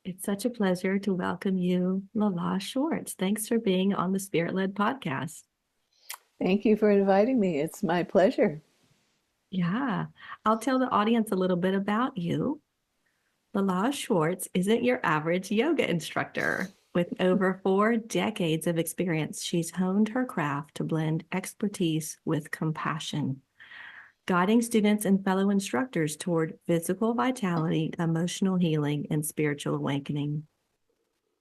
It's such a pleasure to welcome you, Lillah Schwartz. Thanks for being on the Spirit Led podcast. Thank you for inviting me. It's my pleasure. Yeah, I'll tell the audience a little bit about you. Lillah Schwartz isn't your average yoga instructor. With over 4 decades of experience, she's honed her craft to blend expertise with compassion, guiding students and fellow instructors toward physical vitality, emotional healing, and spiritual awakening.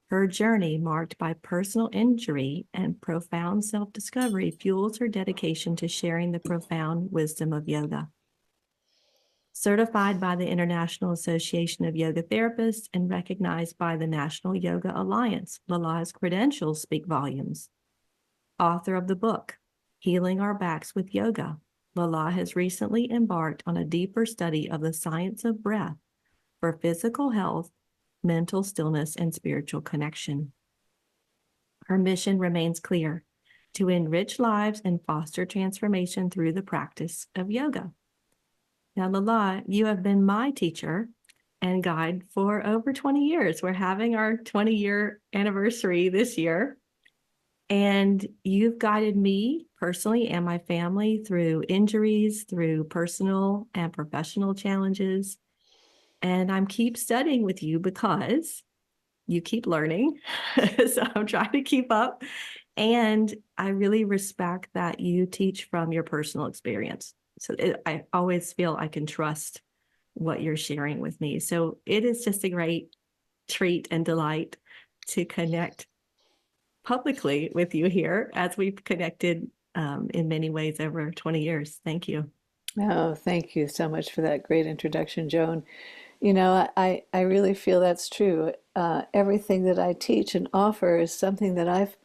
Her journey, marked by personal injury and profound self-discovery, fuels her dedication to sharing the profound wisdom of yoga. Certified by the International Association of Yoga Therapists and recognized by the National Yoga Alliance, Lillah's credentials speak volumes. Author of the book, Healing Our Backs with Yoga, Lillah has recently embarked on a deeper study of the science of breath for physical health, mental stillness, and spiritual connection. Her mission remains clear: to enrich lives and foster transformation through the practice of yoga. Now, Lillah, you have been my teacher and guide for over 20 years. We're having our 20-year anniversary this year. And you've guided me personally and my family through injuries, through personal and professional challenges. And I'm keep studying with you because you keep learning. So I'm trying to keep up. And I really respect that you teach from your personal experience. So I always feel I can trust what you're sharing with me. So it is just a great treat and delight to connect publicly with you here as we've connected in many ways over 20 years. Thank you. Oh, thank you so much for that great introduction, Joan. You know, I really feel that's true. Everything that I teach and offer is something that I've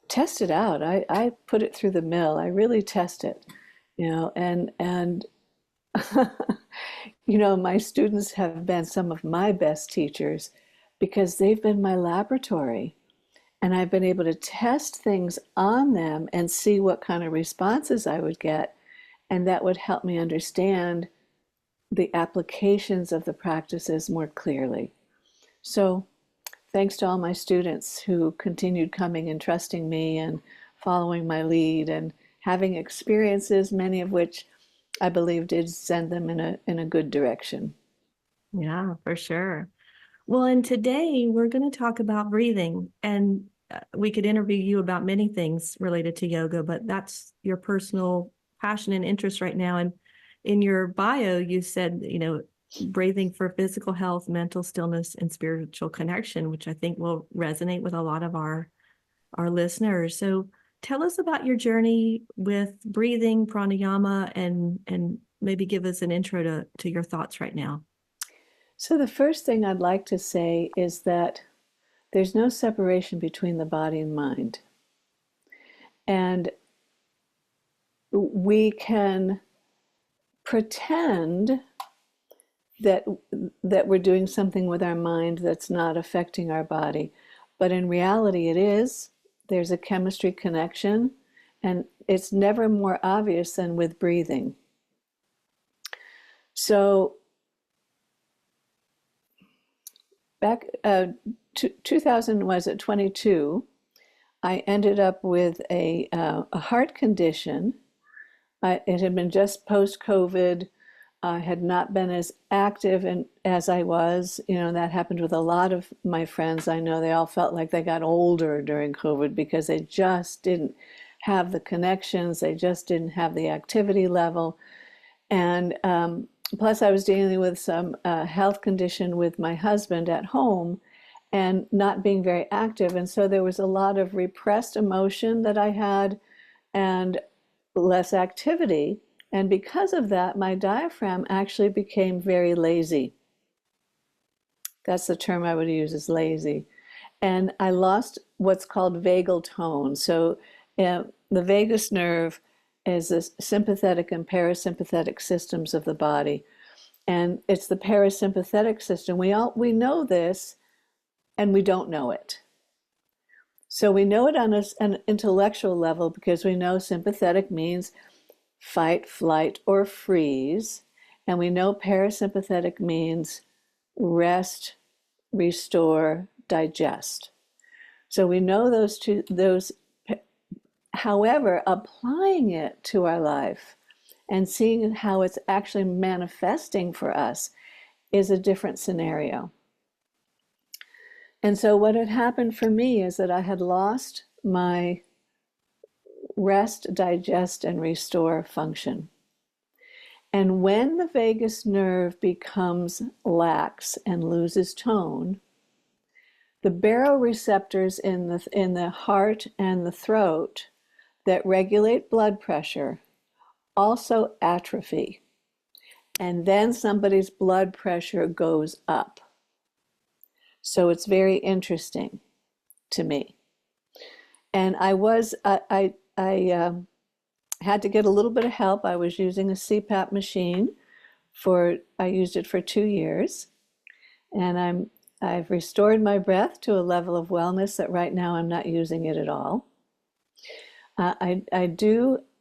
tested out. I put it through the mill. I really test it, and my students have been some of my best teachers because they've been my laboratory. And I've been able to test things on them and see what kind of responses I would get. And that would help me understand the applications of the practices more clearly. So thanks to all my students who continued coming and trusting me and following my lead and having experiences, many of which I believe did send them in a good direction. Yeah, for sure. Well, and today we're going to talk about breathing, and we could interview you about many things related to yoga, but that's your personal passion and interest right now. And in your bio, you said, breathing for physical health, mental stillness, and spiritual connection, which I think will resonate with a lot of our listeners. So tell us about your journey with breathing, pranayama, and maybe give us an intro to your thoughts right now. So the first thing I'd like to say is that there's no separation between the body and mind. And we can pretend that we're doing something with our mind that's not affecting our body. But in reality, it is. There's a chemistry connection, and it's never more obvious than with breathing. So back 2022, I ended up with a heart condition. It had been just post-COVID. I had not been as active as I was. That happened with a lot of my friends. I know they all felt like they got older during COVID because they just didn't have the connections. They just didn't have the activity level. And plus, I was dealing with some health condition with my husband at home and not being very active. And so there was a lot of repressed emotion that I had and less activity. And because of that, my diaphragm actually became very lazy. That's the term I would use, is lazy. And I lost what's called vagal tone. So the vagus nerve is the sympathetic and parasympathetic systems of the body. And it's the parasympathetic system. We know this, and we don't know it. So we know it on an intellectual level because we know sympathetic means fight, flight, or freeze. And we know parasympathetic means rest, restore, digest. So we know those. However, applying it to our life and seeing how it's actually manifesting for us is a different scenario. And so what had happened for me is that I had lost my rest, digest, and restore function. And when the vagus nerve becomes lax and loses tone, the baroreceptors in the heart and the throat that regulate blood pressure also atrophy. And then somebody's blood pressure goes up. So it's very interesting to me. And I had to get a little bit of help. I was using a CPAP machine I used it for 2 years. And I've restored my breath to a level of wellness that right now I'm not using it at all.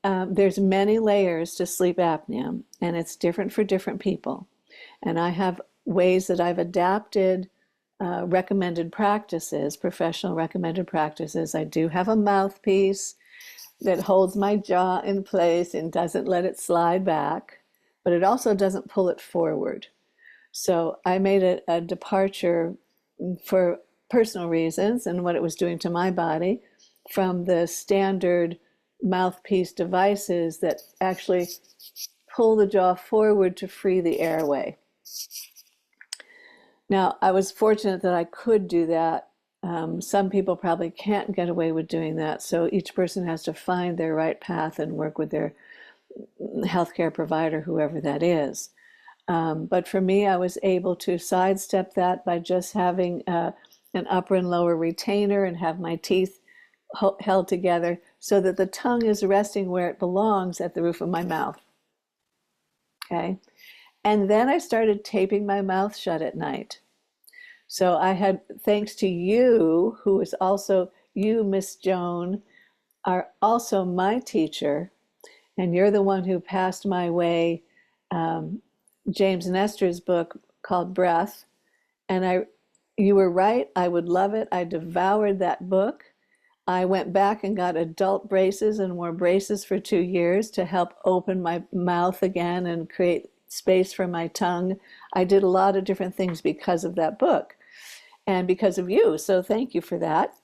There's many layers to sleep apnea, and it's different for different people. And I have ways that I've adapted recommended practices, professional recommended practices. I do have a mouthpiece that holds my jaw in place and doesn't let it slide back, but it also doesn't pull it forward. So I made a departure for personal reasons and what it was doing to my body from the standard mouthpiece devices that actually pull the jaw forward to free the airway. Now, I was fortunate that I could do that. Some people probably can't get away with doing that, so each person has to find their right path and work with their healthcare provider, whoever that is. But for me, I was able to sidestep that by just having an upper and lower retainer and have my teeth held together so that the tongue is resting where it belongs at the roof of my mouth. Okay. And then I started taping my mouth shut at night. So I had, thanks to you, who is also, you, Miss Joan, are also my teacher, and you're the one who passed my way James Nestor's book called Breath. And you were right, I would love it. I devoured that book. I went back and got adult braces and wore braces for 2 years to help open my mouth again and create space for my tongue. I did a lot of different things because of that book and because of you. So thank you for that.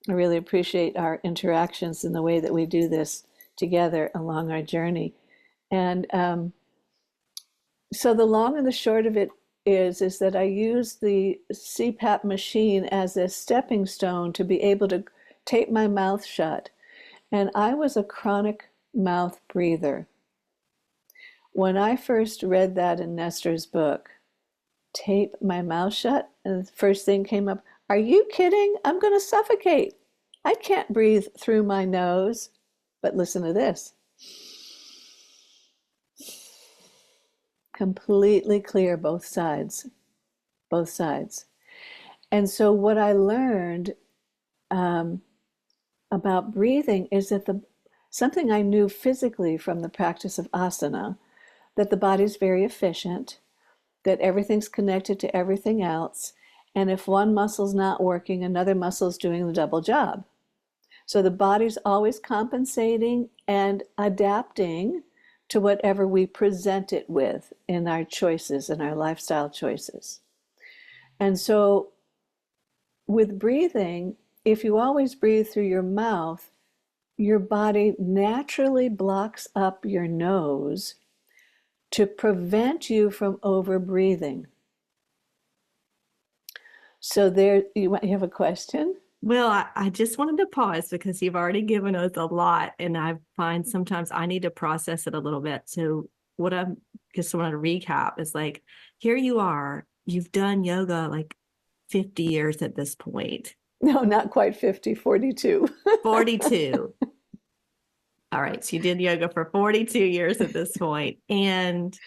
I really appreciate our interactions and the way that we do this together along our journey. And so the long and the short of it is that I use the CPAP machine as a stepping stone to be able to tape my mouth shut. And I was a chronic mouth breather. When I first read that in Nestor's book, tape my mouth shut, and the first thing came up, are you kidding? I'm going to suffocate. I can't breathe through my nose. But listen to this. Completely clear both sides. Both sides. And so what I learned about breathing is that something I knew physically from the practice of asana, that the body's very efficient, that everything's connected to everything else, and if one muscle's not working, another muscle's doing the double job. So the body's always compensating and adapting to whatever we present it with in our choices and our lifestyle choices. And so with breathing, if you always breathe through your mouth, your body naturally blocks up your nose to prevent you from over-breathing. So there, you have a question? Well, I just wanted to pause because you've already given us a lot, and I find sometimes I need to process it a little bit. So what I just want to recap is like, here you are, you've done yoga like 50 years at this point. No, not quite 50, 42. 42. All right. So you did yoga for 42 years at this point. And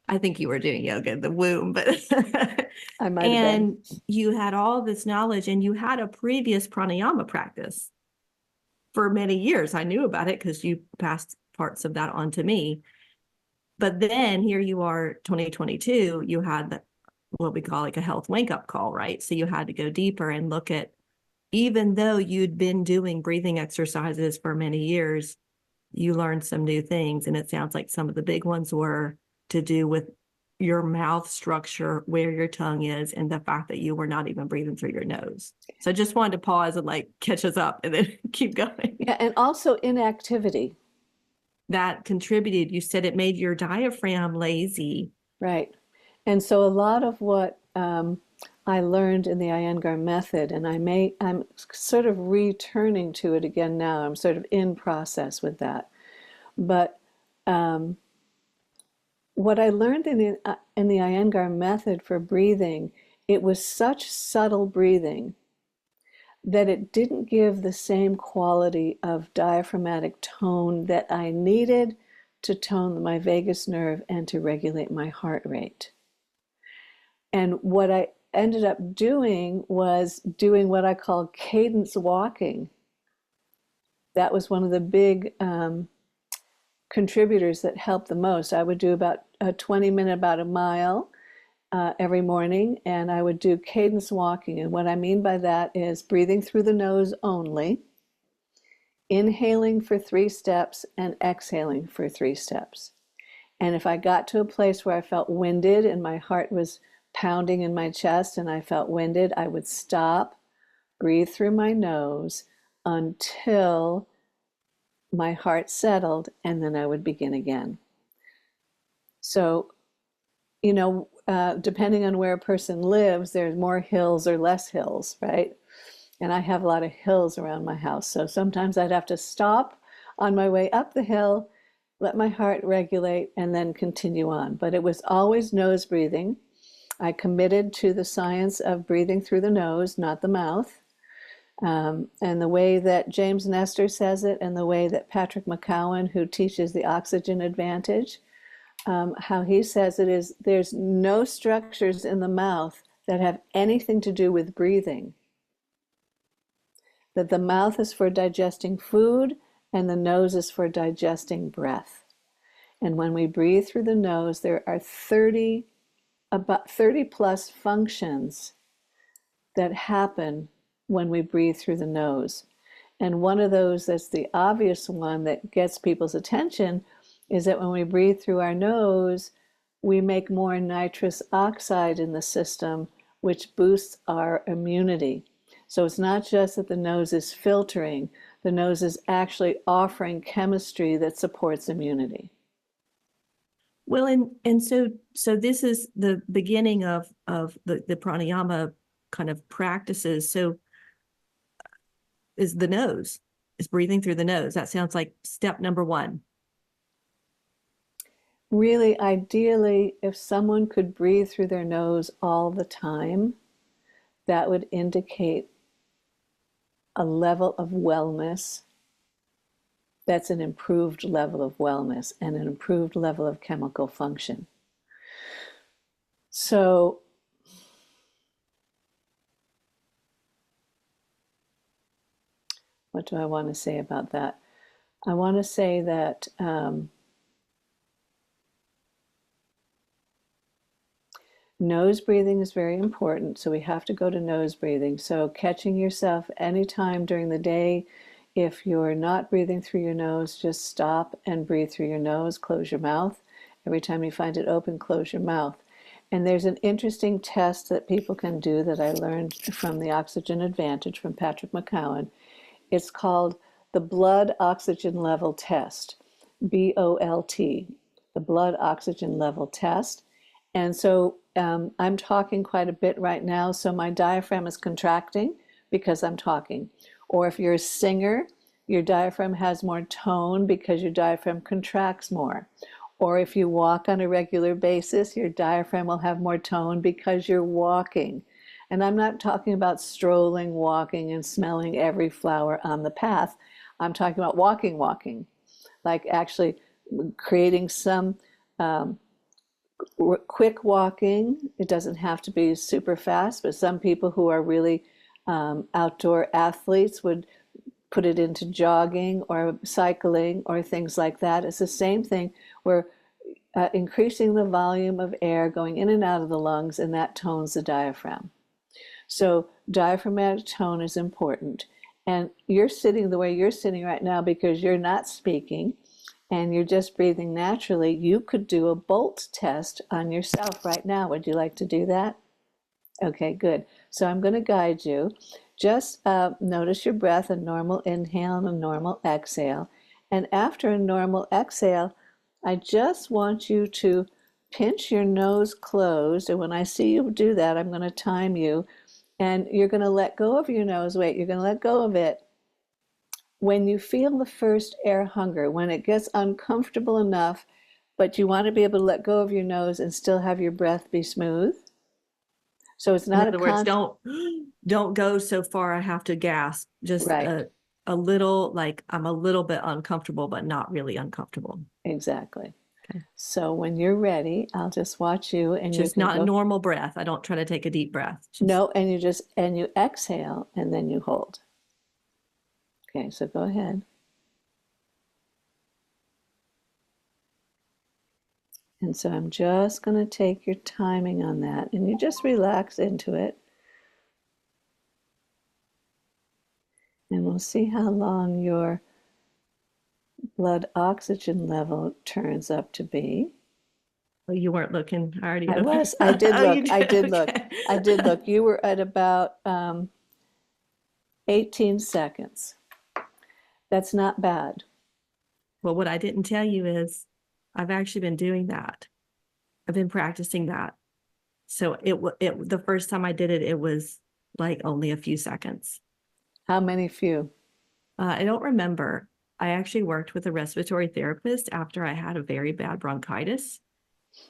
I think you were doing yoga in the womb, but I might have been. You had all this knowledge, and you had a previous pranayama practice for many years. I knew about it because you passed parts of that on to me. But then here you are, 2022, you had what we call like a health wake-up call, right? So you had to go deeper and look at, even though you'd been doing breathing exercises for many years, you learned some new things. And it sounds like some of the big ones were to do with your mouth structure, where your tongue is, and the fact that you were not even breathing through your nose. So I just wanted to pause and like catch us up and then keep going. Yeah, and also inactivity. That contributed. You said it made your diaphragm lazy. Right. And so a lot of what I learned in the Iyengar method, and I'm sort of returning to it again now. I'm sort of in process with that. But what I learned in the Iyengar method for breathing, it was such subtle breathing that it didn't give the same quality of diaphragmatic tone that I needed to tone my vagus nerve and to regulate my heart rate. And what I ended up doing was doing what I call cadence walking. That was one of the big contributors that helped the most. I would do about a 20-minute, about a mile every morning, and I would do cadence walking. And what I mean by that is breathing through the nose only, inhaling for 3 steps, and exhaling for 3 steps. And if I got to a place where I felt winded and my heart was pounding in my chest and I felt winded, I would stop, breathe through my nose until my heart settled, and then I would begin again. So, you know, depending on where a person lives, there's more hills or less hills, right? And I have a lot of hills around my house. So sometimes I'd have to stop on my way up the hill, let my heart regulate, and then continue on. But it was always nose breathing. I committed to the science of breathing through the nose, not the mouth. And the way that James Nestor says it, and the way that Patrick McCowan, who teaches the oxygen advantage, how he says it is, there's no structures in the mouth that have anything to do with breathing. That the mouth is for digesting food and the nose is for digesting breath. And when we breathe through the nose, there are about 30 plus functions that happen when we breathe through the nose. And one of those that's the obvious one that gets people's attention is that when we breathe through our nose, we make more nitrous oxide in the system, which boosts our immunity. So it's not just that the nose is filtering, the nose is actually offering chemistry that supports immunity. Well, and so this is the beginning of the pranayama kind of practices. So is the nose, is breathing through the nose. That sounds like step number 1. Really, ideally, if someone could breathe through their nose all the time, that would indicate a level of wellness that's an improved level of wellness and an improved level of chemical function. So what do I want to say about that? I want to say that nose breathing is very important, so we have to go to nose breathing. So catching yourself anytime during the day, if you're not breathing through your nose, just stop and breathe through your nose, close your mouth. Every time you find it open, close your mouth. And there's an interesting test that people can do that I learned from the Oxygen Advantage from Patrick McCowan. It's called the blood oxygen level test, BOLT, the blood oxygen level test. And so I'm talking quite a bit right now, so my diaphragm is contracting because I'm talking. Or if you're a singer, your diaphragm has more tone because your diaphragm contracts more. Or if you walk on a regular basis, your diaphragm will have more tone because you're walking. And I'm not talking about strolling, walking, and smelling every flower on the path. I'm talking about walking, like actually creating some quick walking. It doesn't have to be super fast, but some people who are really outdoor athletes would put it into jogging or cycling or things like that. It's the same thing where increasing the volume of air going in and out of the lungs, and that tones the diaphragm. So diaphragmatic tone is important. And you're sitting the way you're sitting right now because you're not speaking and you're just breathing naturally. You could do a Bolt test on yourself right now. Would you like to do that? Okay, good. So I'm going to guide you. Just notice your breath, a normal inhale and a normal exhale. And after a normal exhale, I just want you to pinch your nose closed. And when I see you do that, I'm going to time you. And you're going to let go of your nose. Wait, you're going to let go of it. When you feel the first air hunger, when it gets uncomfortable enough, but you want to be able to let go of your nose and still have your breath be smooth. So it's not in other words, don't go so far I have to gasp. Just right. A little, like I'm a little bit uncomfortable, but not really uncomfortable. Exactly. Okay. So when you're ready, I'll just watch you and Just you can not go. a normal breath. I don't try to take a deep breath. No, and you exhale and then you hold. Okay, so go ahead. And so I'm just going to take your timing on that and you just relax into it. And we'll see how long your blood oxygen level turns up to be. Oh, you weren't looking. I already I know. was. I did Oh, look. you I did. did look. Okay. I did look. You were at about 18 seconds. That's not bad. Well, what I didn't tell you is I've actually been doing that. I've been practicing that. So the first time I did it, it was like only a few seconds. How many few? I don't remember. I actually worked with a respiratory therapist after I had a very bad bronchitis,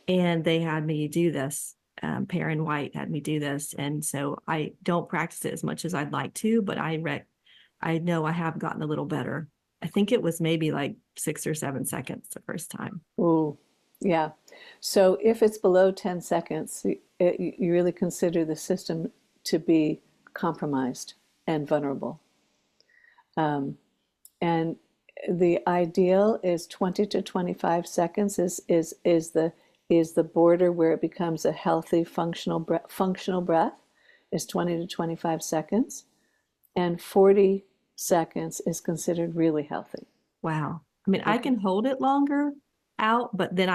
and they had me do this. Perrin White had me do this, and so I don't practice it as much as I'd like to, but I know I have gotten a little better. I think it was maybe like 6 or 7 seconds the first time. Ooh, yeah. So if it's below 10 seconds, you really consider the system to be compromised and vulnerable. And the ideal is 20 to 25 seconds is the border where it becomes a healthy functional breath is 20 to 25 seconds, and 40 seconds is considered really healthy. Wow. I mean, I Okay. can hold it longer out, but then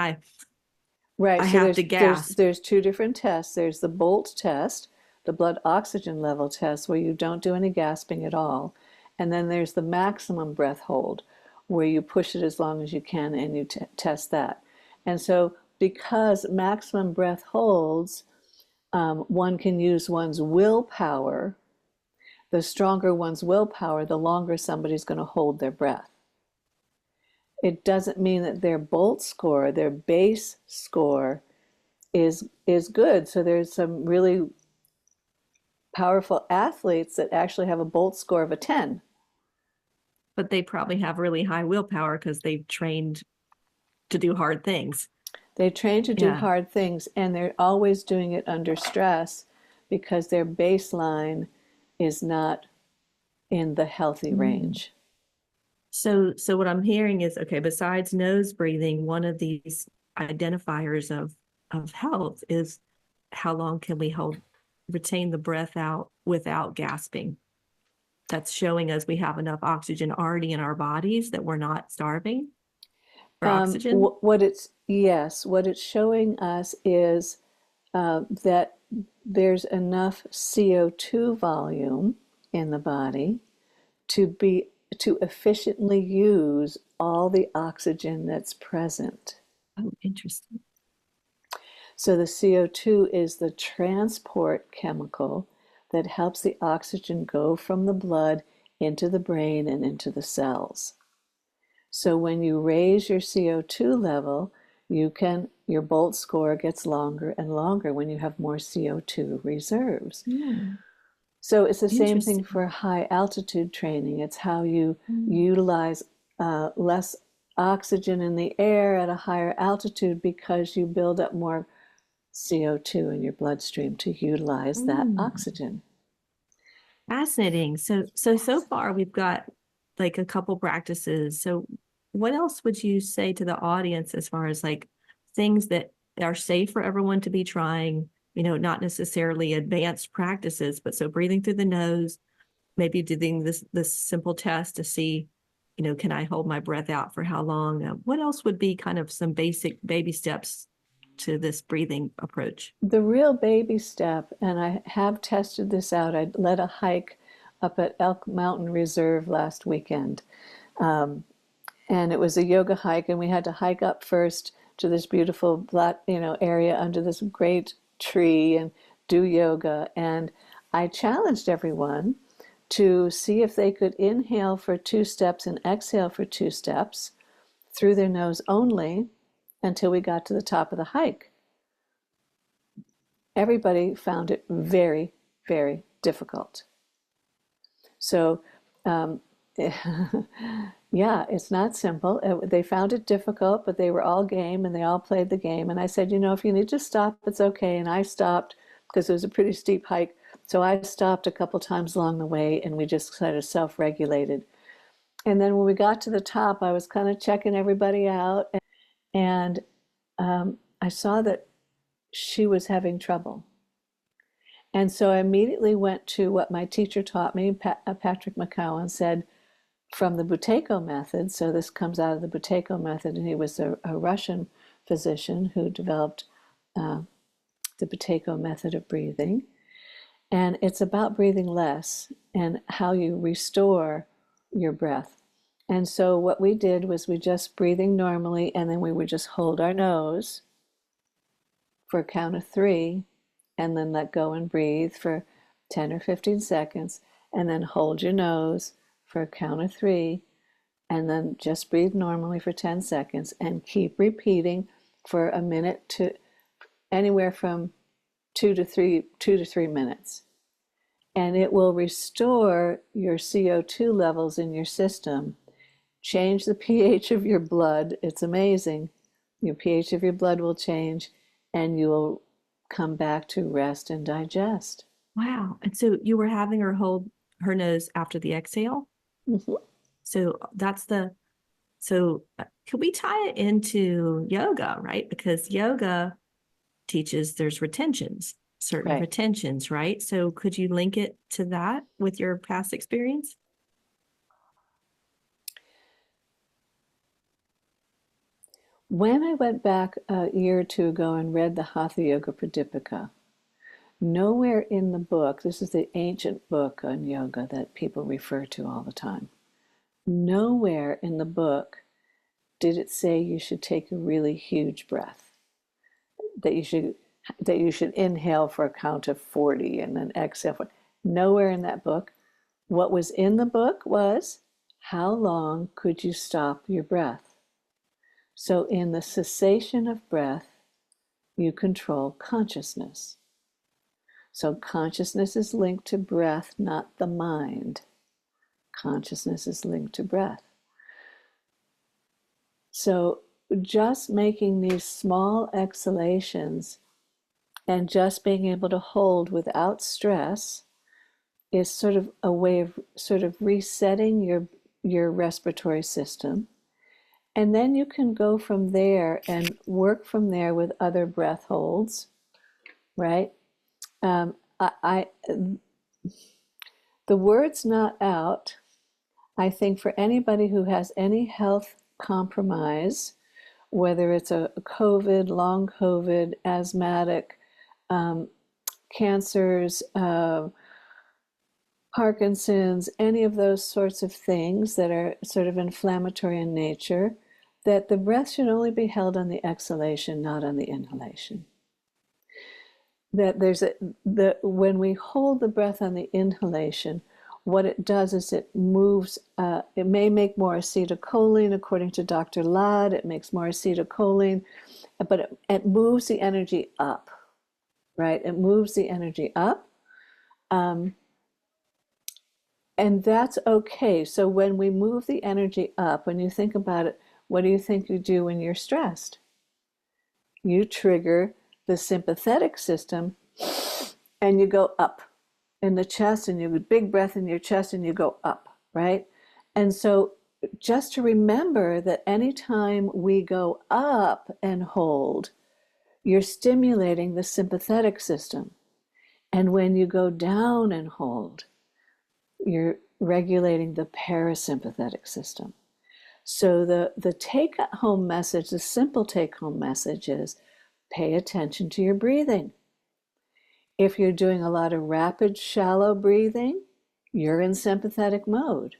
Right. I So have to gasp. there's two different tests. There's the Bolt test, the blood oxygen level test, where you don't do any gasping at all. And then there's the maximum breath hold, where you push it as long as you can and you test that. And so because maximum breath holds, one can use one's willpower. The stronger one's willpower, the longer somebody's going to hold their breath. It doesn't mean that their Bolt score, their base score, is good. So there's some really powerful athletes that actually have a Bolt score of a 10. But they probably have really high willpower because they've trained to do hard things. They train to do Yeah. hard things and they're always doing it under stress because their baseline is not in the healthy range. So what I'm hearing is, okay, besides nose breathing, one of these identifiers of health is how long can we retain the breath out without gasping. That's showing us we have enough oxygen already in our bodies, that we're not starving for oxygen. What it's showing us is that there's enough CO2 volume in the body to efficiently use all the oxygen that's present. Oh, interesting. So the CO2 is the transport chemical that helps the oxygen go from the blood into the brain and into the cells. So when you raise your CO2 level, your Bolt score gets longer and longer when you have more CO2 reserves. So it's the same thing for high altitude training. It's how you utilize less oxygen in the air at a higher altitude because you build up more CO2 in your bloodstream to utilize that oxygen. Fascinating. So far we've got like a couple practices. So what else would you say to the audience as far as like things that are safe for everyone to be trying, not necessarily advanced practices, but so breathing through the nose, maybe doing this simple test to see, can I hold my breath out for how long? What else would be kind of some basic baby steps to this breathing approach? The real baby step, and I have tested this out, I led a hike up at Elk Mountain Reserve last weekend. And it was a yoga hike, and we had to hike up first to this beautiful area under this great tree and do yoga. And I challenged everyone to see if they could inhale for 2 steps and exhale for 2 steps through their nose only until we got to the top of the hike. Everybody found it very, very difficult. So, yeah, it's not simple. They found it difficult, but they were all game and they all played the game. And I said, if you need to stop, it's okay. And I stopped because it was a pretty steep hike. So I stopped a couple times along the way and we just kind of self-regulated. And then when we got to the top, I was kind of checking everybody out. And I saw that she was having trouble. And so I immediately went to what my teacher taught me, Patrick McCowan, said, from the Buteyko method. So this comes out of the Buteyko method, and he was a Russian physician who developed the Buteyko method of breathing. And it's about breathing less and how you restore your breath. And so what we did was we just breathing normally, and then we would just hold our nose for a count of 3, and then let go and breathe for 10 or 15 seconds, and then hold your nose for a count of 3, and then just breathe normally for 10 seconds, and keep repeating for a minute to anywhere from 2 to 3 minutes. And it will restore your CO2 levels in your system, change the pH of your blood. It's amazing. Your pH of your blood will change, and you will come back to rest and digest. Wow. And so you were having her hold her nose after the exhale? Mm-hmm. So could we tie it into yoga, right? Because yoga teaches there's certain Right. retentions, right? So could you link it to that with your past experience? When I went back a year or 2 ago and read the Hatha Yoga Pradipika, nowhere in the book, this is the ancient book on yoga that people refer to all the time, nowhere in the book did it say you should take a really huge breath, that you should inhale for a count of 40 and then exhale. Nowhere in that book. What was in the book was, how long could you stop your breath? So in the cessation of breath, you control consciousness. So consciousness is linked to breath, not the mind. Consciousness is linked to breath. So just making these small exhalations and just being able to hold without stress is sort of a way of sort of resetting your respiratory system. And then you can go from there and work from there with other breath holds, right? The word's not out. I think for anybody who has any health compromise, whether it's a COVID, long COVID, asthmatic, cancers, Parkinson's, any of those sorts of things that are sort of inflammatory in nature, that the breath should only be held on the exhalation, not on the inhalation. That when we hold the breath on the inhalation, what it does is it moves, it may make more acetylcholine, according to Dr. Ladd, it makes more acetylcholine, but it moves the energy up, right? It moves the energy up. And that's okay. So when we move the energy up, when you think about it, what do you think you do when you're stressed? You trigger the sympathetic system and you go up in the chest, and you have a big breath in your chest and you go up, right? And so just to remember that anytime we go up and hold, you're stimulating the sympathetic system. And when you go down and hold, you're regulating the parasympathetic system. So the take-home message, the simple take-home message is pay attention to your breathing. If you're doing a lot of rapid, shallow breathing, you're in sympathetic mode.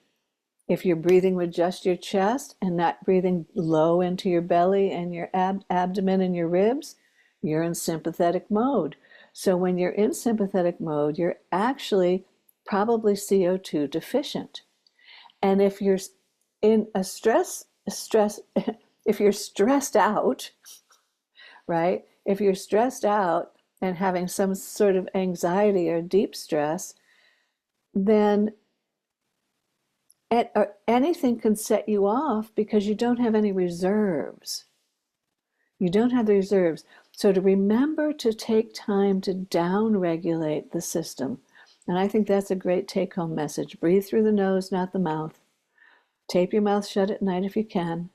If you're breathing with just your chest and not breathing low into your belly and your abdomen and your ribs, you're in sympathetic mode. So when you're in sympathetic mode, you're actually probably CO2 deficient. And if you're in a if you're stressed out, right? If you're stressed out and having some sort of anxiety or deep stress, then anything can set you off because you don't have any reserves. You don't have the reserves. So to remember to take time to down-regulate the system. And I think that's a great take-home message. Breathe through the nose, not the mouth. Tape your mouth shut at night if you can.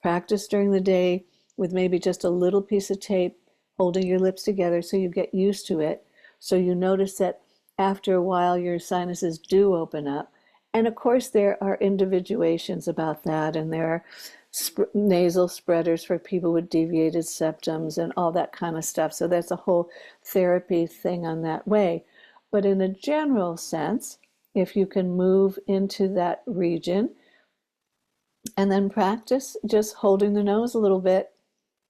Practice during the day with maybe just a little piece of tape holding your lips together so you get used to it. So you notice that after a while your sinuses do open up. And of course there are individuations about that, and there are nasal spreaders for people with deviated septums and all that kind of stuff. So that's a whole therapy thing on that way. But in a general sense, if you can move into that region and then practice just holding the nose a little bit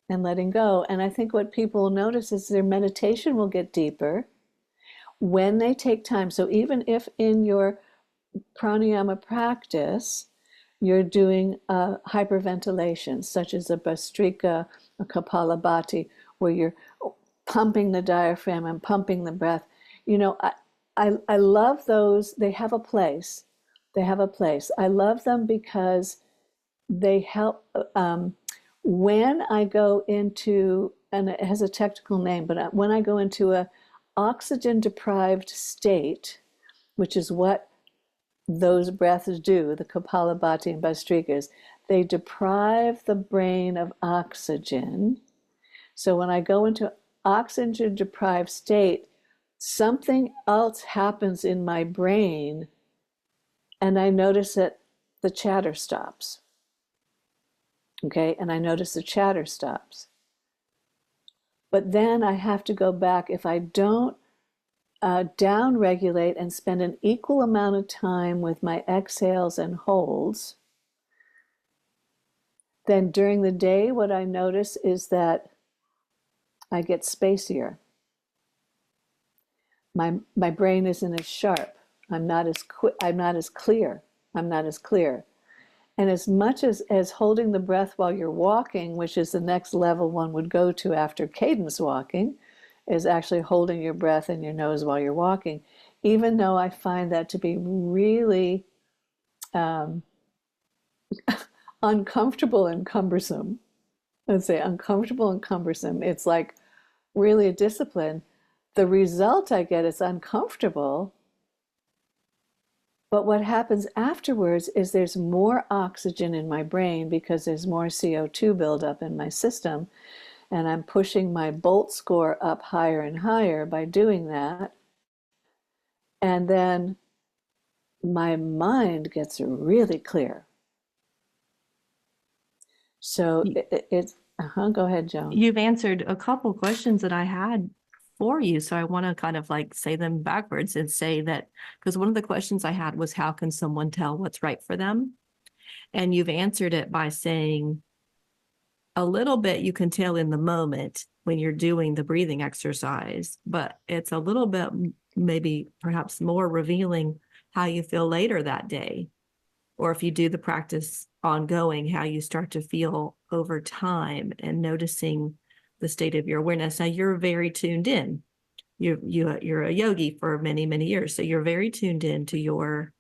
and letting go. And I think what people will notice is their meditation will get deeper when they take time. So even if in your pranayama practice, you're doing hyperventilation, such as a Bhastrika, a Kapalabhati, where you're pumping the diaphragm and pumping the breath. You know, I love those. They have a place. They have a place. I love them because they help. When I go into, and it has a technical name, but when I go into a oxygen deprived state, which is what those breaths do, the Kapalabhati and Bhastrikas, they deprive the brain of oxygen. So when I go into oxygen deprived state, something else happens in my brain, and I notice that the chatter stops. Okay, and I notice the chatter stops. But then I have to go back. If I don't down regulate and spend an equal amount of time with my exhales and holds, then during the day what I notice is that I get spacier. My brain isn't as sharp. I'm not as clear. I'm not as clear. And as much as holding the breath while you're walking, which is the next level one would go to after cadence walking, is actually holding your breath in your nose while you're walking, even though I find that to be really uncomfortable and cumbersome. Let's say uncomfortable and cumbersome. It's like really a discipline. The result I get is uncomfortable, but what happens afterwards is there's more oxygen in my brain because there's more CO2 buildup in my system. And I'm pushing my Bolt score up higher and higher by doing that. And then my mind gets really clear. So it's, go ahead, Joan. You've answered a couple questions that I had for you. So I want to kind of like say them backwards and say that, because one of the questions I had was, how can someone tell what's right for them? And you've answered it by saying, a little bit you can tell in the moment when you're doing the breathing exercise, but it's a little bit maybe perhaps more revealing how you feel later that day. Or if you do the practice ongoing, how you start to feel over time and noticing the state of your awareness. Now you're very tuned in. You're a yogi for many, many years. So you're very tuned in to your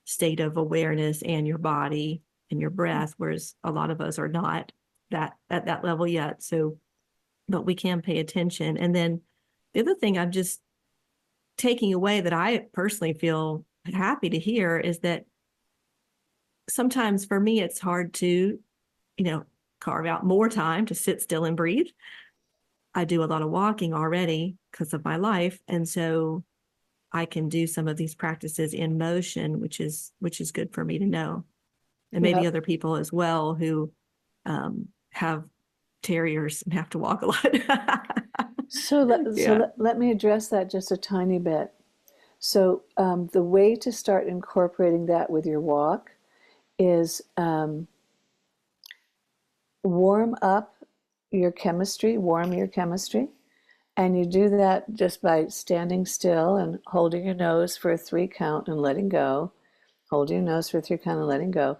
state of awareness and your body and your breath, whereas a lot of us are not that at that level yet. So, but we can pay attention. And then the other thing I'm just taking away that I personally feel happy to hear is that sometimes for me, it's hard to, carve out more time to sit still and breathe. I do a lot of walking already because of my life. And so I can do some of these practices in motion, which is good for me to know. And maybe Yep. other people as well who have terriers and have to walk a lot. Yeah. Let me address that just a tiny bit. So the way to start incorporating that with your walk is warm your chemistry, and you do that just by standing still and holding your nose for a 3 count and letting go, holding your nose for a 3 count and letting go.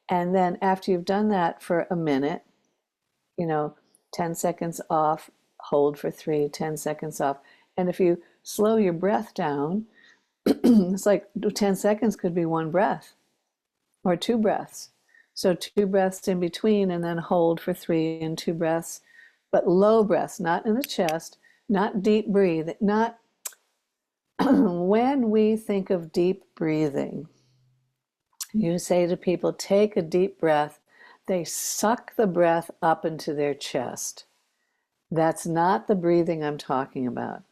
And then after you've done that for a minute, 10 seconds off, hold for 3, 10 seconds off. And if you slow your breath down, it's like 10 seconds could be 1 breath or 2 breaths. So 2 breaths in between and then hold for 3 and 2 breaths, but low breaths, not in the chest, not deep breathing, not when we think of deep breathing, you say to people, take a deep breath. They suck the breath up into their chest. That's not the breathing I'm talking about.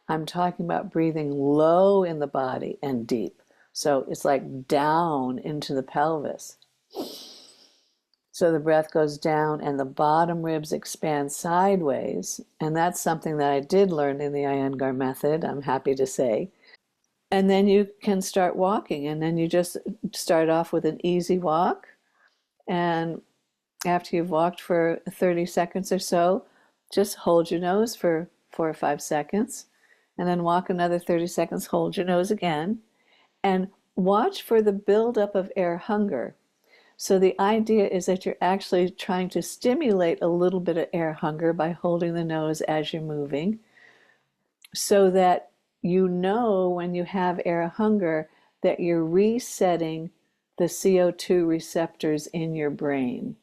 I'm talking about breathing low in the body and deep. So it's like down into the pelvis. So the breath goes down and the bottom ribs expand sideways. And that's something that I did learn in the Iyengar method, I'm happy to say. And then you can start walking, and then you just start off with an easy walk. And after you've walked for 30 seconds or so, just hold your nose for 4 or 5 seconds, and then walk another 30 seconds, hold your nose again, and watch for the buildup of air hunger. So the idea is that you're actually trying to stimulate a little bit of air hunger by holding the nose as you're moving, so that when you have air hunger that you're resetting the CO2 receptors in your brain,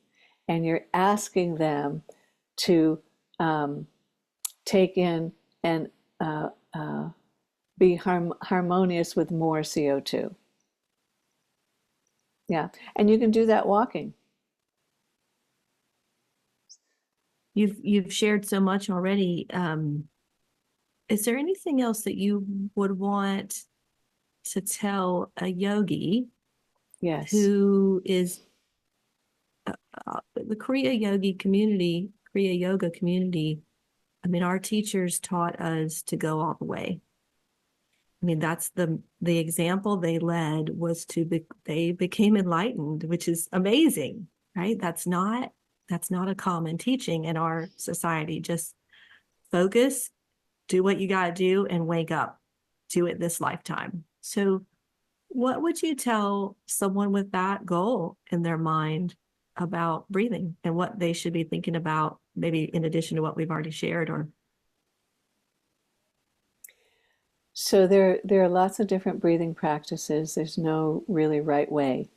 and you're asking them to take in and be harmonious with more CO2. Yeah, and you can do that walking. You've shared so much already. Is there anything else that you would want to tell a yogi Yes. who is the Kriya Yoga community? I mean, our teachers taught us to go all the way. I mean, that's the example they led was they became enlightened, which is amazing, right? That's not a common teaching in our society. Just focus, do what you got to do, and wake up. Do it this lifetime. So what would you tell someone with that goal in their mind about breathing and what they should be thinking about, maybe in addition to what we've already shared? Or So there are lots of different breathing practices. There's no really right way.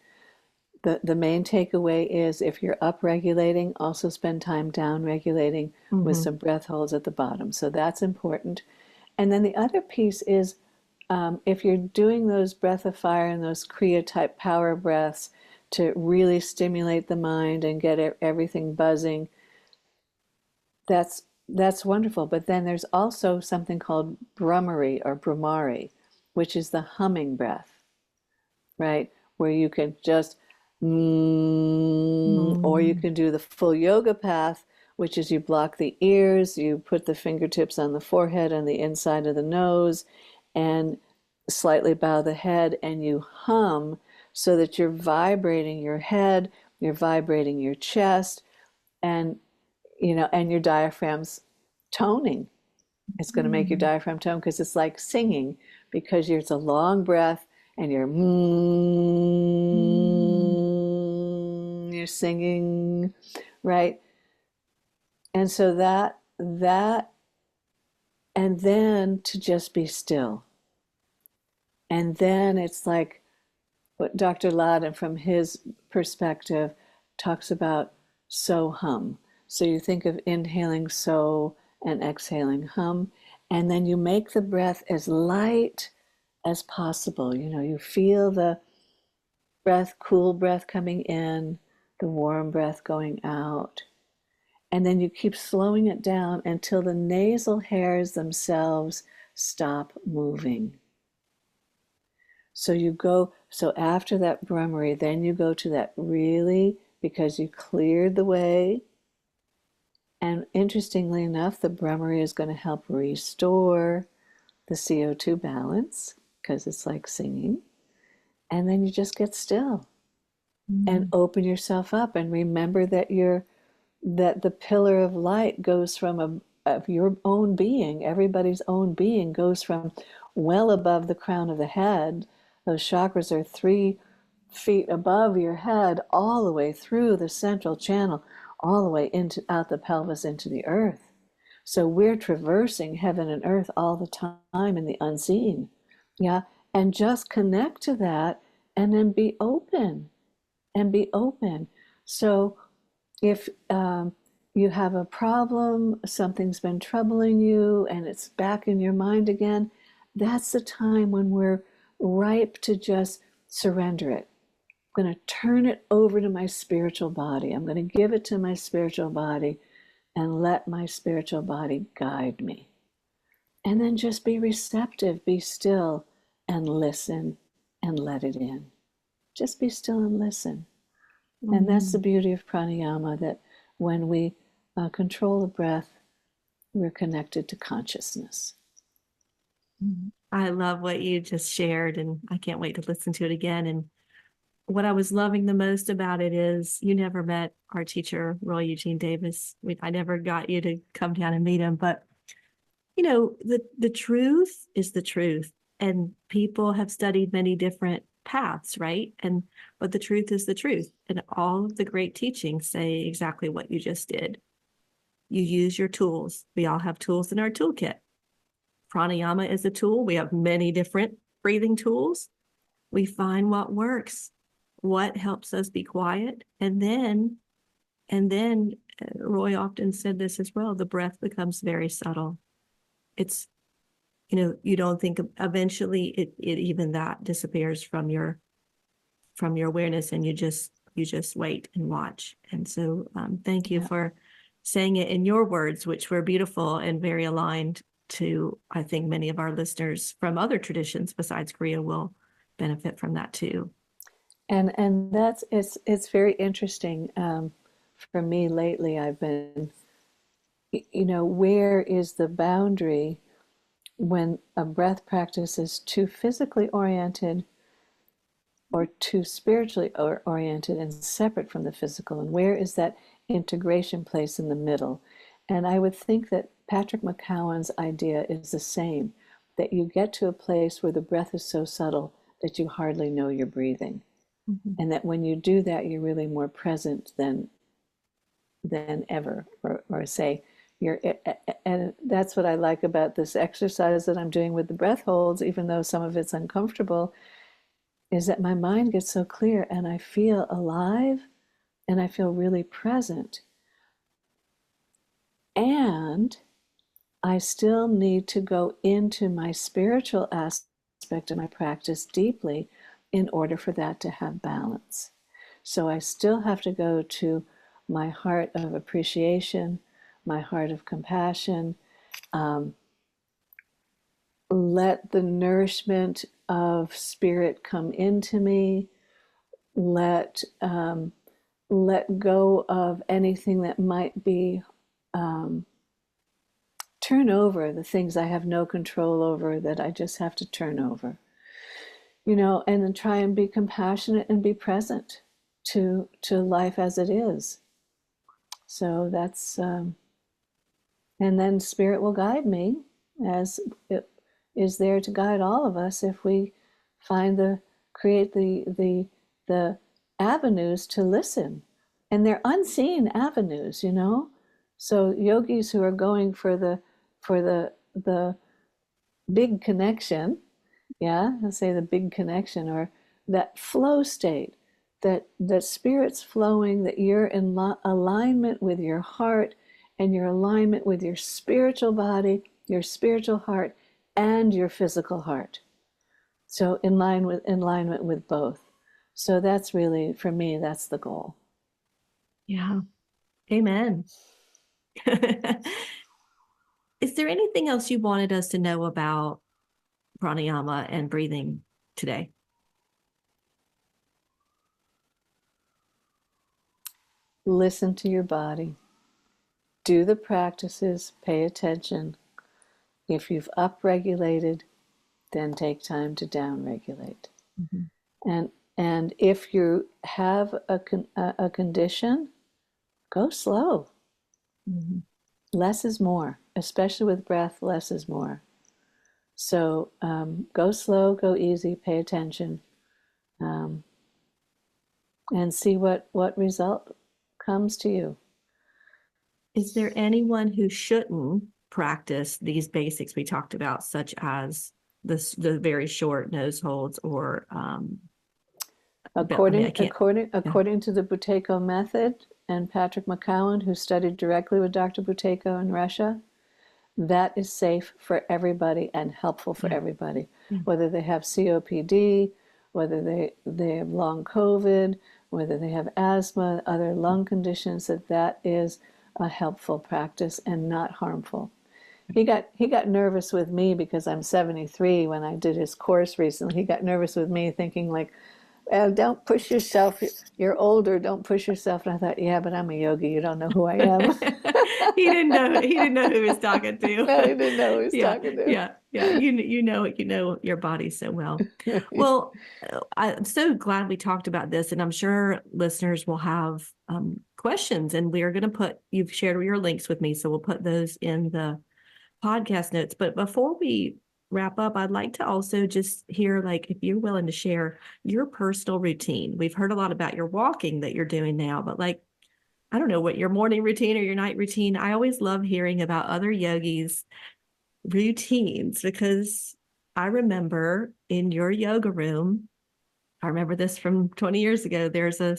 The main takeaway is if you're up regulating, also spend time down regulating with some breath holds at the bottom. So that's important. And then the other piece is if you're doing those breath of fire and those Kriya type power breaths to really stimulate the mind and get everything buzzing, that's wonderful. But then there's also something called Brahmari or Brahmari, which is the humming breath, right? Where you can just or you can do the full yoga path, which is you block the ears, you put the fingertips on the forehead and the inside of the nose, and slightly bow the head, and you hum so that you're vibrating your head, you're vibrating your chest, and and your diaphragm's toning. It's going to make your diaphragm tone because it's like singing, because it's a long breath and you're you're singing, right? And so that and then to just be still. And then it's like what Dr. Ladin, from his perspective, talks about so hum. So you think of inhaling so and exhaling hum, and then you make the breath as light as possible. You feel the breath, cool breath coming in, the warm breath going out. And then you keep slowing it down until the nasal hairs themselves stop moving. So so after that brummery, then you go to that really, because you cleared the way. And interestingly enough, the brummery is going to help restore the CO2 balance, because it's like singing. And then you just get still and open yourself up, and remember that that the pillar of light goes from of your own being, everybody's own being, goes from well above the crown of the head. Those chakras are 3 feet above your head, all the way through the central channel, all the way out the pelvis into the earth. So we're traversing heaven and earth all the time in the unseen. Yeah. And just connect to that, and then be open and be open. So if you have a problem, something's been troubling you, and it's back in your mind again, that's the time when we're ripe to just surrender it. I'm going to turn it over to my spiritual body. I'm going to give it to my spiritual body and let my spiritual body guide me. And then just be receptive, be still, and listen, and let it in. Just be still and listen. And that's the beauty of pranayama, that when we control the breath, we're connected to consciousness. I love what you just shared, and I can't wait to listen to it again. And what I was loving the most about it is you never met our teacher, Roy Eugene Davis. I never got you to come down and meet him, but the truth is the truth, and people have studied many different paths, right? But the truth is the truth, and all of the great teachings say exactly what you just did. You use your tools. We all have tools in our toolkit. Pranayama is a tool. We have many different breathing tools. We find what works, what helps us be quiet, and then Roy often said this as well, the breath becomes very subtle. It's, you don't think eventually it even that disappears from your awareness, and you just wait and watch. And so thank you for saying it in your words, which were beautiful and very aligned to, I think, many of our listeners from other traditions besides Korea will benefit from that too. And that's it's very interesting. For me lately, I've been, where is the boundary when a breath practice is too physically oriented or too spiritually oriented and separate from the physical, and where is that integration place in the middle? And I would think that Patrick McCowan's idea is the same, that you get to a place where the breath is so subtle that you hardly know you're breathing. And that when you do that, you're really more present than ever, or say you're. And that's what I like about this exercise that I'm doing with the breath holds, even though some of it's uncomfortable, is that my mind gets so clear, and I feel alive, and I feel really present. And I still need to go into my spiritual aspect of my practice deeply in order for that to have balance. So I still have to go to my heart of appreciation, my heart of compassion, let the nourishment of spirit come into me, let go of anything that might be, turn over the things I have no control over, that I just have to turn over. And then try and be compassionate and be present to life as it is. So that's, and then spirit will guide me, as it is there to guide all of us if we create the avenues to listen. And they're unseen avenues, So yogis who are going for the big connection, let's say the big connection, or that flow state, that spirit's flowing, that you're in alignment with your heart, and your alignment with your spiritual body, your spiritual heart, and your physical heart. So in alignment with both. So that's really, for me, that's the goal. Yeah. Amen. Is there anything else you wanted us to know about pranayama and breathing today? Listen to your body. Do the practices, pay attention. If you've upregulated, then take time to downregulate. Mm-hmm. And if you have a condition, go slow. Mm-hmm. Less is more, especially with breath, less is more. So go slow, go easy, pay attention, and see what result comes to you. Is there anyone who shouldn't practice these basics we talked about, such as the very short nose holds or According yeah. to the Buteyko method and Patrick McCowan, who studied directly with Dr. Buteyko in Russia, that is safe for everybody and helpful for everybody, whether they have COPD, whether they have long COVID, whether they have asthma, other lung conditions, that is a helpful practice and not harmful. He got nervous with me because I'm 73 when I did his course recently. He got nervous with me thinking like, well, don't push yourself. You're older. Don't push yourself. And I thought, yeah, but I'm a yogi. You don't know who I am. He didn't know. He didn't know who he was talking to. No, he didn't know who he was talking to. Yeah. You know your body so well. Well, I'm so glad we talked about this, and I'm sure listeners will have questions. And we are going to you've shared your links with me, so we'll put those in the podcast notes. But before we wrap up, I'd like to also just hear, like, if you're willing to share your personal routine. We've heard a lot about your walking that you're doing now, but like, I don't know what your morning routine or your night routine. I always love hearing about other yogis' routines, because I remember in your yoga room, I remember this from 20 years ago, there's a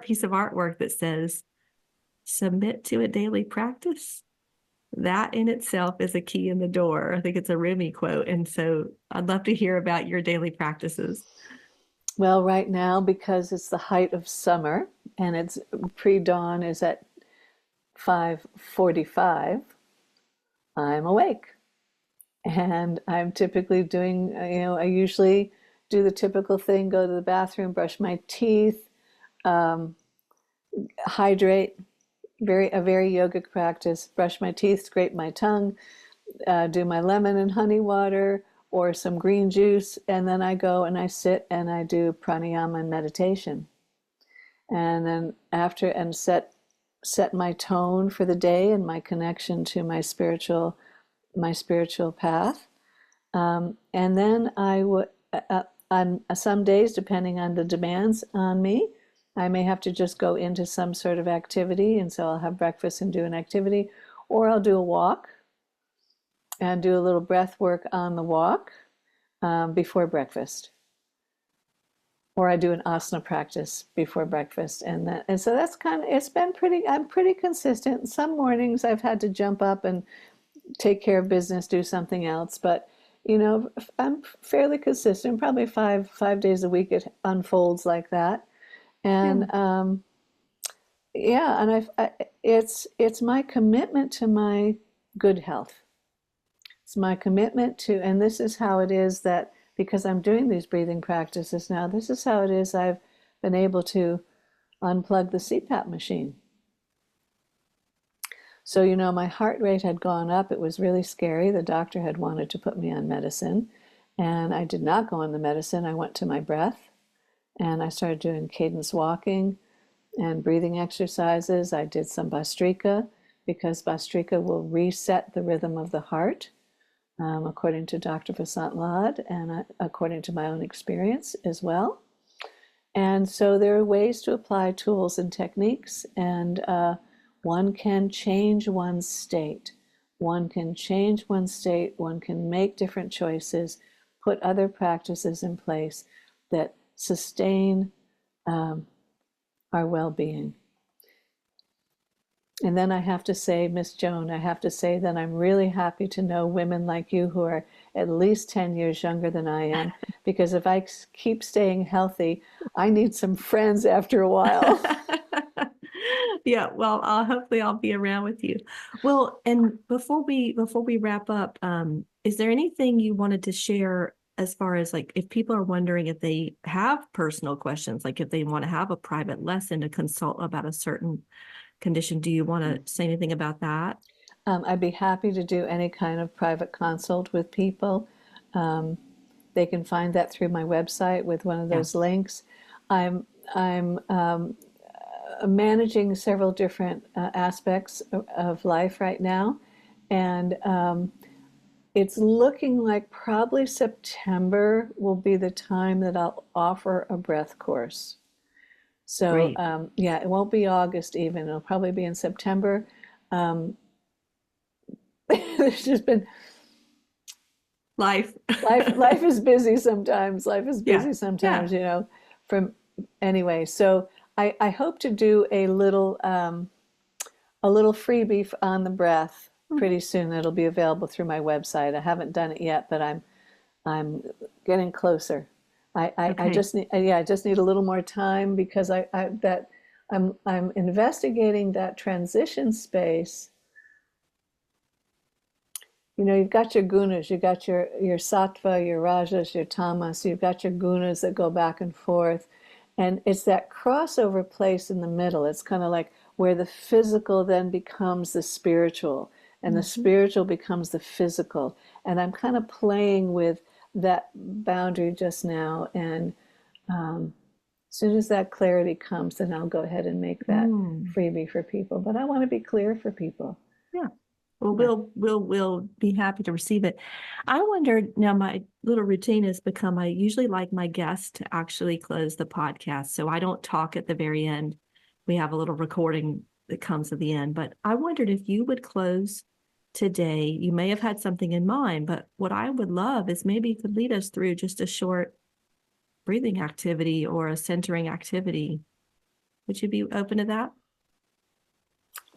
piece of artwork that says, "Submit to a daily practice." That in itself is a key in the door. I think it's a Rumi quote. And so I'd love to hear about your daily practices. Well, right now, because it's the height of summer and it's pre-dawn is at 5:45, I'm awake. And I'm typically doing, I usually do the typical thing, go to the bathroom, brush my teeth, hydrate, a very yogic practice, brush my teeth, scrape my tongue, do my lemon and honey water or some green juice, and then I go and I sit and I do pranayama and meditation. And then after, and set my tone for the day and my connection to my spiritual path. And then I would, on some days, depending on the demands on me, I may have to just go into some sort of activity, and so I'll have breakfast and do an activity, or I'll do a walk and do a little breath work on the walk before breakfast, or I do an asana practice before breakfast, and so that's I'm pretty consistent. Some mornings I've had to jump up and take care of business, do something else, but I'm fairly consistent. Probably five days a week it unfolds like that. And and it's my commitment to my good health. It's my commitment to, and this is how it is that, because I'm doing these breathing practices now, this is how it is I've been able to unplug the CPAP machine. So, my heart rate had gone up. It was really scary. The doctor had wanted to put me on medicine, and I did not go on the medicine. I went to my breath, and I started doing cadence walking and breathing exercises. I did some Bhastrika, because Bhastrika will reset the rhythm of the heart, according to Dr. Vasant Lad, and according to my own experience as well. And so there are ways to apply tools and techniques, and one can change one's state. One can change one's state. One can make different choices, put other practices in place that sustain our well-being. And then I have to say, Miss Joan, I have to say that I'm really happy to know women like you who are at least 10 years younger than I am, because if I keep staying healthy, I need some friends after a while. Yeah, well, hopefully I'll be around with you. Well, and before we wrap up, is there anything you wanted to share as far as like if people are wondering if they have personal questions, like if they want to have a private lesson to consult about a certain condition, do you want to say anything about that? I'd be happy to do any kind of private consult with people. They can find that through my website with one of Yeah, those links. I'm managing several different aspects of life right now, and it's looking like probably September will be the time that I'll offer a breath course. So great. yeah, it won't be August even. It'll probably be in September. There's just been Life. life is busy sometimes. Life is Yeah, busy yeah. sometimes, from anyway. So I hope to do a little freebie on the breath Mhm. pretty soon. That'll be available through my website. I haven't done it yet, but I'm getting closer. I Okay. just need, yeah, I just need a little more time because I'm investigating that transition space. You've got your gunas, you've got your sattva, your rajas, your tamas, you've got your gunas that go back and forth. And it's that crossover place in the middle. It's kind of like where the physical then becomes the spiritual, and the Mhm. spiritual becomes the physical. And I'm kind of playing with that boundary just now. And as soon as that clarity comes, then I'll go ahead and make that Mm. freebie for people. But I want to be clear for people. Yeah. Well, Yeah. we'll be happy to receive it. I wondered now my little routine has become I usually like my guests to actually close the podcast. So I don't talk at the very end. We have a little recording that comes at the end. But I wondered if you would close today. You may have had something in mind, but what I would love is maybe you could lead us through just a short breathing activity or a centering activity. Would you be open to that?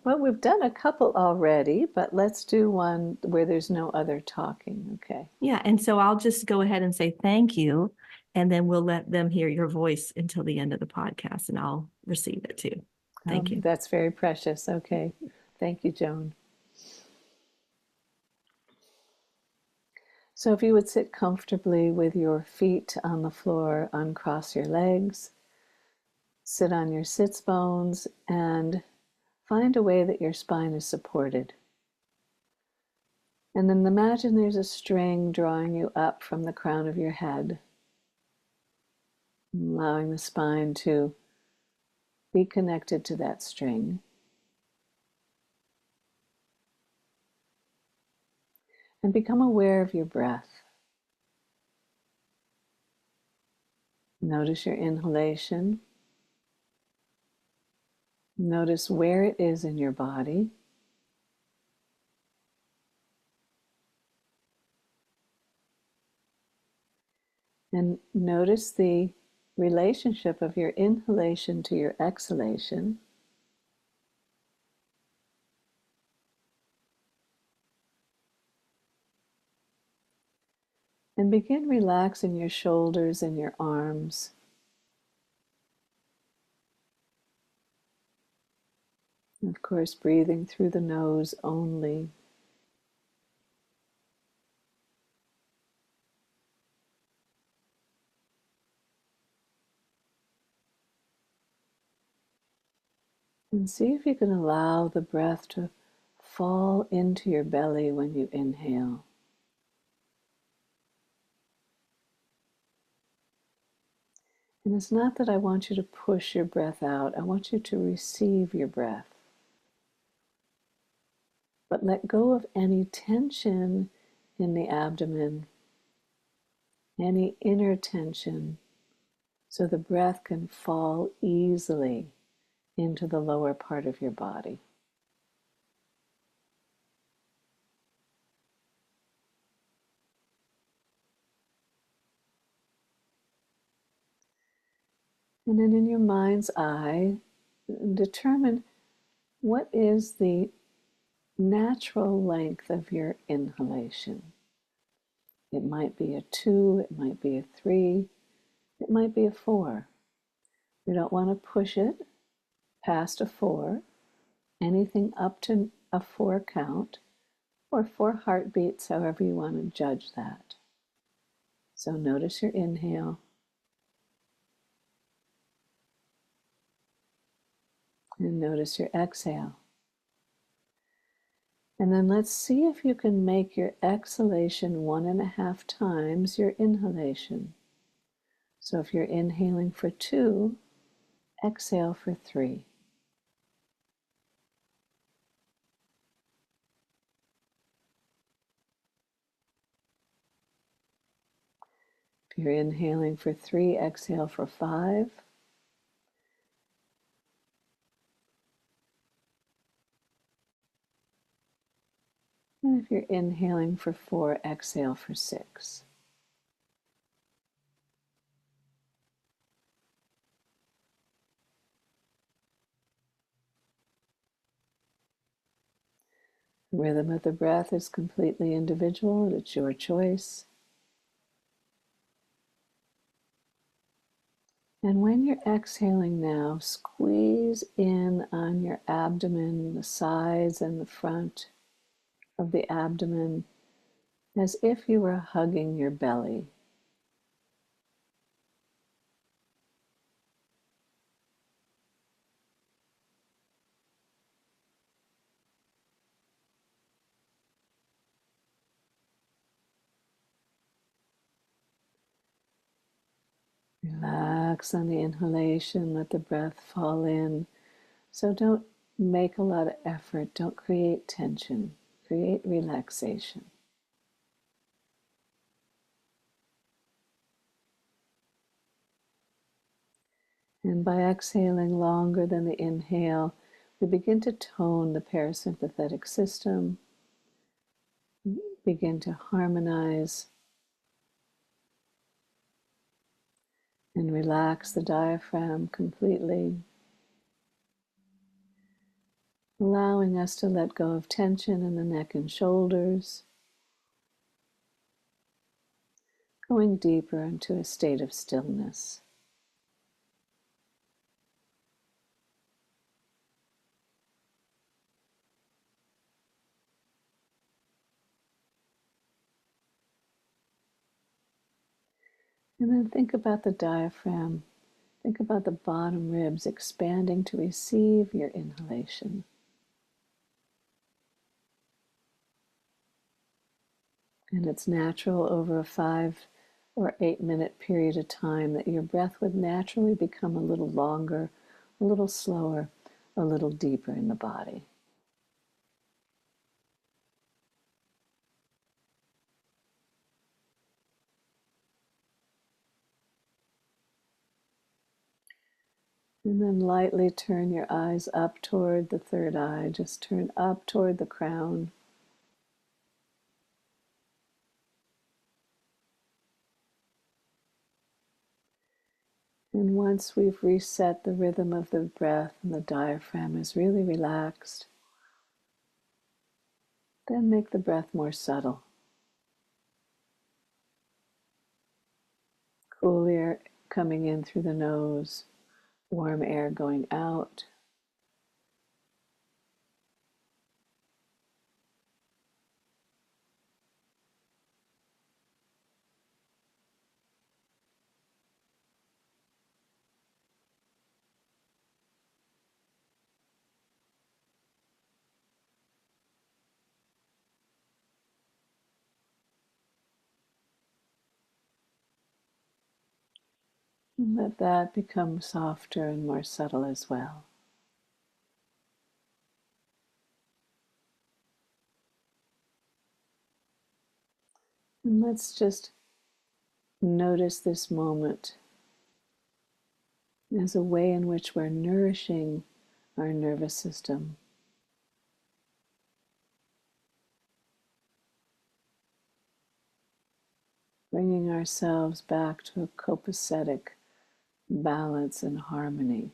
Well, we've done a couple already, but let's do one where there's no other talking. Okay. Yeah, and so I'll just go ahead and say thank you, and then we'll let them hear your voice until the end of the podcast, and I'll receive it too. Thank you. That's very precious. Okay. Thank you, Joan. So if you would sit comfortably with your feet on the floor, uncross your legs, sit on your sits bones, and find a way that your spine is supported. And then imagine there's a string drawing you up from the crown of your head, allowing the spine to be connected to that string. And become aware of your breath. Notice your inhalation. Notice where it is in your body. And notice the relationship of your inhalation to your exhalation. And begin relaxing your shoulders and your arms. And of course, breathing through the nose only. And see if you can allow the breath to fall into your belly when you inhale. And it's not that I want you to push your breath out, I want you to receive your breath. But let go of any tension in the abdomen, any inner tension, so the breath can fall easily into the lower part of your body. And then in your mind's eye, determine what is the natural length of your inhalation? It might be a 2, it might be a 3, it might be a 4. We don't want to push it past a 4. Anything up to a 4 count, or 4 heartbeats, however you want to judge that. So notice your inhale. And notice your exhale. And then let's see if you can make your exhalation 1.5 times your inhalation. So if you're inhaling for 2, exhale for 3. If you're inhaling for 3, exhale for 5. And if you're inhaling for 4, exhale for 6. The rhythm of the breath is completely individual, and it's your choice. And when you're exhaling now, squeeze in on your abdomen, the sides and the front of the abdomen, as if you were hugging your belly. Relax on the inhalation, let the breath fall in. So don't make a lot of effort, don't create tension, create relaxation. And by exhaling longer than the inhale, we begin to tone the parasympathetic system, begin to harmonize and relax the diaphragm completely, allowing us to let go of tension in the neck and shoulders, going deeper into a state of stillness. And then think about the diaphragm. Think about the bottom ribs expanding to receive your inhalation. And it's natural over a 5 or 8 minute period of time that your breath would naturally become a little longer, a little slower, a little deeper in the body. And then lightly turn your eyes up toward the third eye. Just turn up toward the crown. And once we've reset the rhythm of the breath and the diaphragm is really relaxed, then make the breath more subtle. Cool air coming in through the nose, warm air going out. And let that become softer and more subtle as well. And let's just notice this moment as a way in which we're nourishing our nervous system. Bringing ourselves back to a copacetic balance and harmony.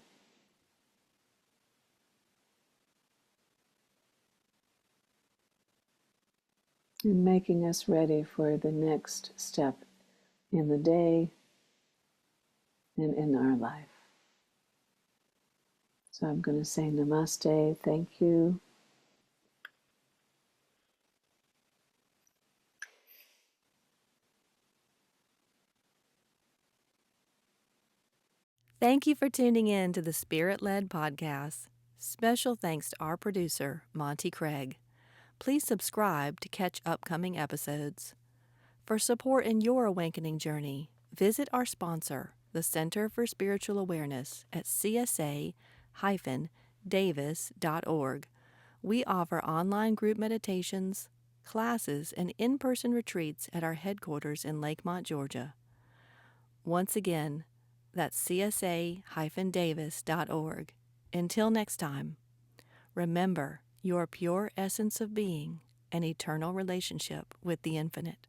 and making us ready for the next step in the day and in our life. So I'm going to say namaste, thank you. Thank you for tuning in to the Spirit-Led Podcast. Special thanks to our producer, Monty Craig. Please subscribe to catch upcoming episodes. For support in your awakening journey, visit our sponsor, the Center for Spiritual Awareness at csa-davis.org. We offer online group meditations, classes, and in-person retreats at our headquarters in Lakemont, Georgia. Once again, that's csa-davis.org. Until next time, remember your pure essence of being, an eternal relationship with the infinite.